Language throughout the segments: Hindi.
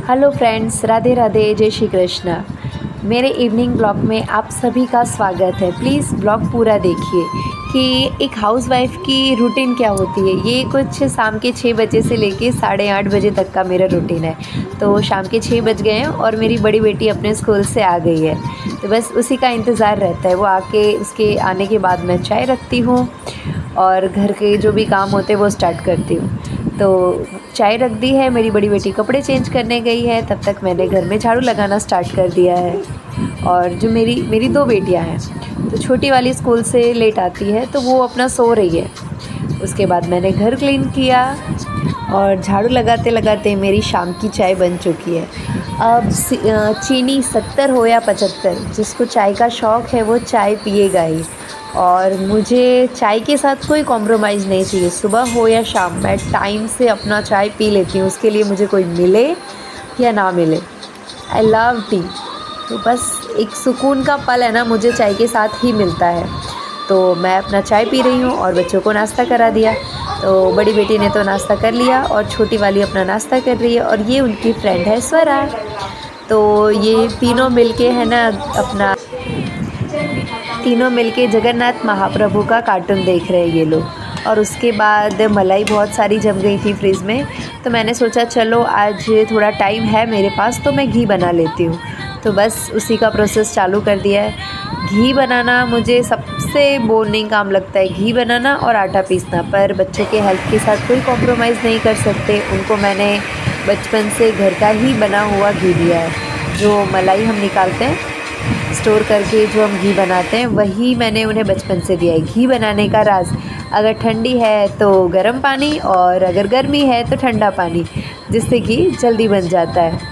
हेलो फ्रेंड्स, राधे राधे, जय श्री कृष्ण। मेरे इवनिंग ब्लॉग में आप सभी का स्वागत है। प्लीज़ ब्लॉग पूरा देखिए कि एक हाउसवाइफ की रूटीन क्या होती है। ये कुछ शाम के 6 बजे से लेके 8:30 बजे तक का मेरा रूटीन है। तो शाम के 6 बज गए हैं और मेरी बड़ी बेटी अपने स्कूल से आ गई है, तो बस उसी का इंतज़ार रहता है। वो आके उसके आने के बाद मैं चाय रखती हूँ और घर के जो भी काम होते हैं वो स्टार्ट करती हूँ। तो चाय रख दी है, मेरी बड़ी बेटी कपड़े चेंज करने गई है, तब तक मैंने घर में झाड़ू लगाना स्टार्ट कर दिया है। और जो मेरी 2 बेटियां हैं, तो छोटी वाली स्कूल से लेट आती है तो वो अपना सो रही है। उसके बाद मैंने घर क्लीन किया और झाड़ू लगाते लगाते मेरी शाम की चाय बन चुकी है। अब चीनी 70 हो या 75, जिसको चाय का शौक़ है वो चाय पिएगा ही। और मुझे चाय के साथ कोई कॉम्प्रोमाइज़ नहीं चाहिए, सुबह हो या शाम, मैं टाइम से अपना चाय पी लेती हूँ। उसके लिए मुझे कोई मिले या ना मिले, आई लव टी। तो बस एक सुकून का पल है ना, मुझे चाय के साथ ही मिलता है। तो मैं अपना चाय पी रही हूँ और बच्चों को नाश्ता करा दिया। तो बड़ी बेटी ने तो नाश्ता कर लिया और छोटी वाली अपना नाश्ता कर रही है, और ये उनकी फ्रेंड है स्वरा। तो ये तीनों मिलके जगन्नाथ महाप्रभु का कार्टून देख रहे हैं ये लोग। और उसके बाद मलाई बहुत सारी जम गई थी फ्रिज में, तो मैंने सोचा चलो आज थोड़ा टाइम है मेरे पास तो मैं घी बना लेती हूँ। तो बस उसी का प्रोसेस चालू कर दिया है। घी बनाना मुझे सबसे बोरिंग काम लगता है, घी बनाना और आटा पीसना। पर बच्चों के हेल्थ के साथ कोई कॉम्प्रोमाइज़ नहीं कर सकते, उनको मैंने बचपन से घर का ही बना हुआ घी दिया है। जो मलाई हम निकालते हैं स्टोर करके, जो हम घी बनाते हैं, वही मैंने उन्हें बचपन से दिया है। घी बनाने का राज, अगर ठंडी है तो गर्म पानी और अगर गर्मी है तो ठंडा पानी, जिससे घी जल्दी बन जाता है।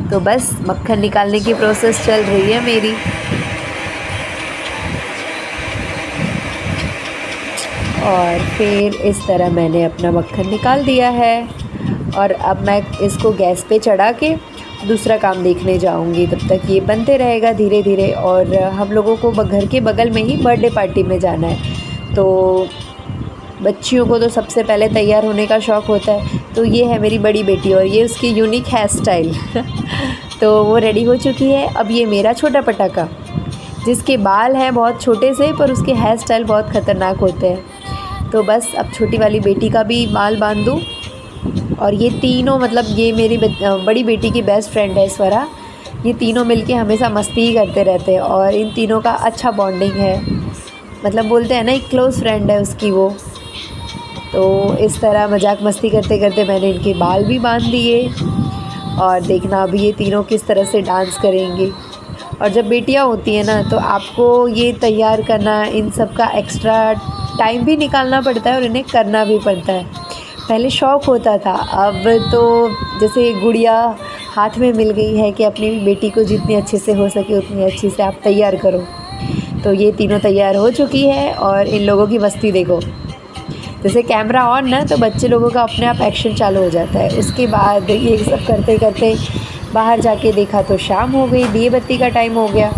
तो बस मक्खन निकालने की प्रोसेस चल रही है मेरी। और फिर इस तरह मैंने अपना मक्खन निकाल दिया है और अब मैं इसको गैस पे चढ़ा के दूसरा काम देखने जाऊंगी। तब तक ये बनते रहेगा धीरे धीरे। और हम लोगों को घर के बगल में ही बर्थडे पार्टी में जाना है, तो बच्चियों को तो सबसे पहले तैयार होने का शौक़ होता है। तो ये है मेरी बड़ी बेटी और ये उसकी यूनिक हेयर स्टाइल तो वो रेडी हो चुकी है। अब ये मेरा छोटा पटाखा, जिसके बाल हैं बहुत छोटे से पर उसके हेयर स्टाइल बहुत ख़तरनाक होते हैं। तो बस अब छोटी वाली बेटी का भी बाल बांध दूँ। और ये तीनों, मतलब ये मेरी बड़ी बेटी की बेस्ट फ्रेंड है स्वरा। ये तीनों मिलके हमेशा मस्ती ही करते रहते हैं और इन तीनों का अच्छा बॉन्डिंग है, मतलब बोलते हैं ना एक क्लोज़ फ्रेंड है उसकी वो। तो इस तरह मजाक मस्ती करते करते मैंने इनके बाल भी बांध दिए। और देखना अभी ये तीनों किस तरह से डांस करेंगी। और जब बेटियां होती हैं ना, तो आपको ये तैयार करना, इन सब का एक्स्ट्रा टाइम भी निकालना पड़ता है और इन्हें करना भी पड़ता है। पहले शौक़ होता था, अब तो जैसे गुड़िया हाथ में मिल गई है कि अपनी बेटी को जितनी अच्छे से हो सके उतनी अच्छी से आप तैयार करो। तो ये तीनों तैयार हो चुकी है और इन लोगों की मस्ती देखो। जैसे कैमरा ऑन ना, तो बच्चे लोगों का अपने आप एक्शन चालू हो जाता है। उसके बाद ये सब करते करते बाहर जाके देखा तो शाम हो गई, दिए बत्ती का टाइम हो गया।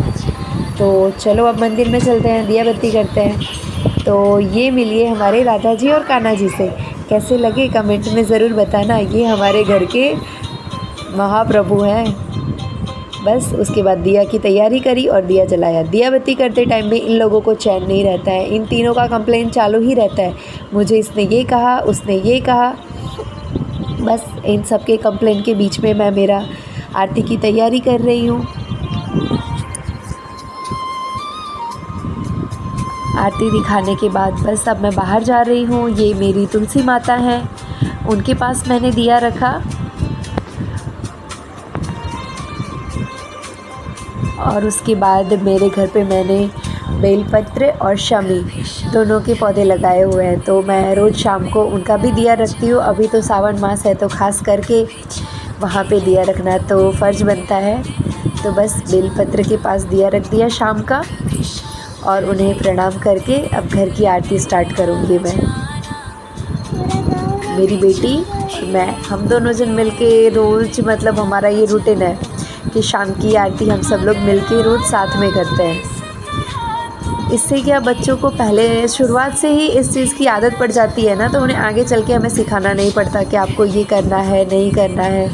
तो चलो अब मंदिर में चलते हैं, दिया बत्ती करते हैं। तो ये मिलिए हमारे राधा जी और कान्हा जी से। कैसे लगे कमेंट में ज़रूर बताना। ये हमारे घर के महाप्रभु हैं। बस उसके बाद दिया की तैयारी करी और दिया जलाया। दिया बत्ती करते टाइम में इन लोगों को चैन नहीं रहता है, इन तीनों का कंप्लेंट चालू ही रहता है। मुझे इसने ये कहा, उसने ये कहा। बस इन सब के कंप्लेंट के बीच में मैं मेरा आरती की तैयारी कर रही हूँ। आरती दिखाने के बाद बस अब मैं बाहर जा रही हूँ। ये मेरी तुलसी माता हैं, उनके पास मैंने दिया रखा। और उसके बाद मेरे घर पे मैंने बेलपत्र और शमी दोनों के पौधे लगाए हुए हैं, तो मैं रोज़ शाम को उनका भी दिया रखती हूँ। अभी तो सावन मास है तो ख़ास करके वहाँ पे दिया रखना तो फ़र्ज़ बनता है। तो बस बेलपत्र के पास दिया रख दिया शाम का और उन्हें प्रणाम करके अब घर की आरती स्टार्ट करूँगी मैं। मेरी बेटी मैं, हम दोनों जन मिलके रोज़, मतलब हमारा ये रूटीन है कि शाम की आरती हम सब लोग मिलके रोज़ साथ में करते हैं। इससे क्या बच्चों को पहले शुरुआत से ही इस चीज़ की आदत पड़ जाती है ना, तो उन्हें आगे चल के हमें सिखाना नहीं पड़ता कि आपको ये करना है, नहीं करना है।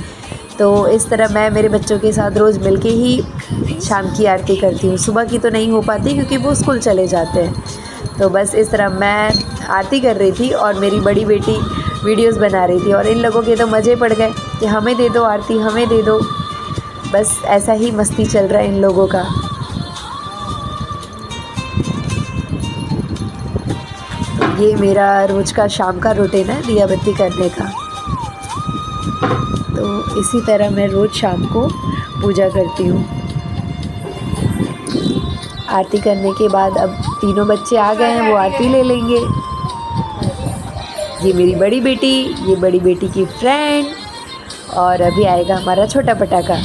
तो इस तरह मैं मेरे बच्चों के साथ रोज़ मिलके ही शाम की आरती करती हूँ। सुबह की तो नहीं हो पाती क्योंकि वो स्कूल चले जाते हैं। तो बस इस तरह मैं आरती कर रही थी और मेरी बड़ी बेटी वीडियोस बना रही थी और इन लोगों के तो मज़े पड़ गए कि हमें दे दो आरती, हमें दे दो। बस ऐसा ही मस्ती चल रहा है इन लोगों का। तो ये मेरा रोज़ का शाम का रूटीन है दिया बत्ती करने का। तो इसी तरह मैं रोज़ शाम को पूजा करती हूँ। आरती करने के बाद अब तीनों बच्चे आ गए हैं, वो आरती ले लेंगे। ये मेरी बड़ी बेटी, ये बड़ी बेटी की फ्रेंड, और अभी आएगा हमारा छोटा पटाखा।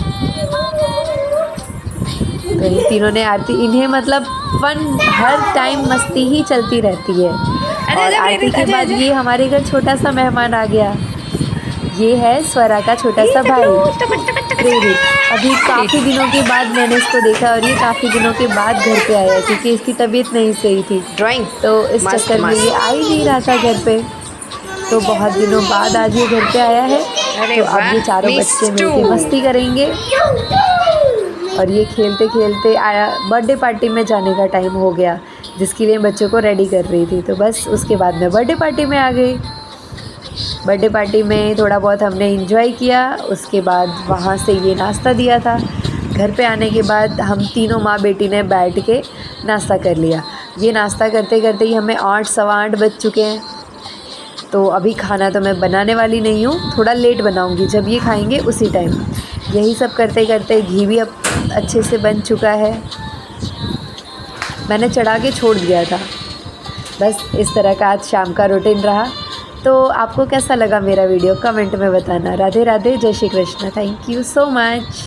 तो इन तीनों ने आरती, इन्हें मतलब फन हर टाइम मस्ती ही चलती रहती है। और आरती के बाद ये हमारे घर छोटा सा मेहमान आ गया। ये है स्वरा का छोटा सा भाई प्रेरित। अभी काफ़ी दिनों के बाद मैंने इसको देखा और ये काफ़ी दिनों के बाद घर पे आया क्योंकि इसकी तबीयत नहीं सही थी ड्राइंग, तो इस चक्कर में ये आ ही नहीं रहा था घर पे। तो बहुत दिनों बाद आज ये घर पे आया है। तो अब ये चारों बच्चे मिलके मस्ती करेंगे। और ये खेलते खेलते आया, बर्थडे पार्टी में जाने का टाइम हो गया जिसके लिए बच्चों को रेडी कर रही थी। तो बस उसके बाद मैं बर्थडे पार्टी में आ गई। बर्थडे पार्टी में थोड़ा बहुत हमने एंजॉय किया। उसके बाद वहाँ से ये नाश्ता दिया था। घर पे आने के बाद हम तीनों माँ बेटी ने बैठ के नाश्ता कर लिया। ये नाश्ता करते करते ही हमें 8 सवा 8 बज चुके हैं। तो अभी खाना तो मैं बनाने वाली नहीं हूँ, थोड़ा लेट बनाऊँगी, जब ये खाएँगे उसी टाइम। यही सब करते करते घी भी अब अच्छे से बन चुका है, मैंने चढ़ा के छोड़ दिया था। बस इस तरह का आज शाम का रूटीन रहा। तो आपको कैसा लगा मेरा वीडियो कमेंट में बताना। राधे राधे, जय Shri Krishna, thank you so much.